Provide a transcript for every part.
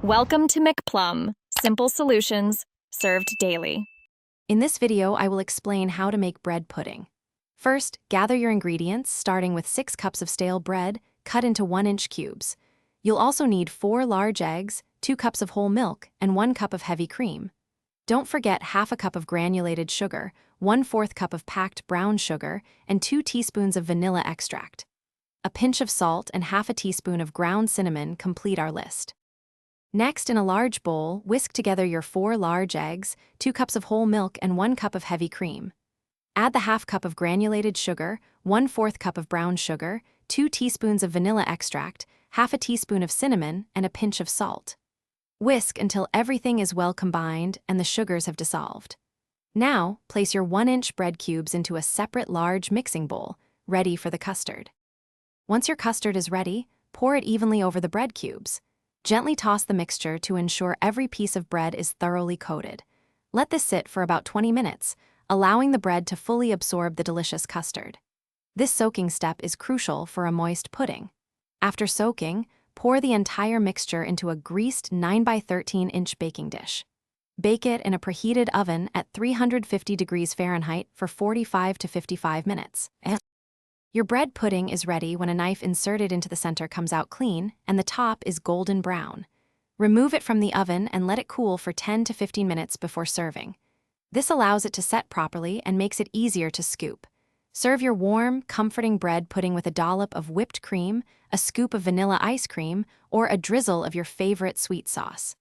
Welcome to McPlum, simple solutions served daily. In this video, I will explain how to make bread pudding. First, gather your ingredients, starting with 6 cups of stale bread, cut into 1-inch cubes. You'll also need 4 large eggs, 2 cups of whole milk, and 1 cup of heavy cream. Don't forget half a cup of granulated sugar, 1/4 cup of packed brown sugar, and 2 teaspoons of vanilla extract. A pinch of salt and half a teaspoon of ground cinnamon complete our list. Next, in a large bowl, whisk together your 4 large eggs, 2 cups of whole milk, and 1 cup of heavy cream. Add the half cup of granulated sugar, 1/4 cup of brown sugar, 2 teaspoons of vanilla extract, half a teaspoon of cinnamon, and a pinch of salt. Whisk until everything is well combined and the sugars have dissolved. Now, place your 1-inch bread cubes into a separate large mixing bowl, ready for the custard. Once your custard is ready, pour it evenly over the bread cubes. Gently toss the mixture to ensure every piece of bread is thoroughly coated. Let this sit for about 20 minutes, allowing the bread to fully absorb the delicious custard. This soaking step is crucial for a moist pudding. After soaking, pour the entire mixture into a greased 9 by 13 inch baking dish. Bake it in a preheated oven at 350 degrees Fahrenheit for 45 to 55 minutes. Your bread pudding is ready when a knife inserted into the center comes out clean and the top is golden brown. Remove it from the oven and let it cool for 10 to 15 minutes before serving. This allows it to set properly and makes it easier to scoop. Serve your warm, comforting bread pudding with a dollop of whipped cream, a scoop of vanilla ice cream, or a drizzle of your favorite sweet sauce.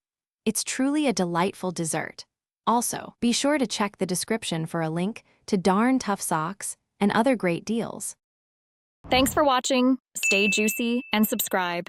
It's truly a delightful dessert. Also, be sure to check the description for a link to Darn Tough Socks and other great deals. Thanks for watching. Stay juicy and subscribe.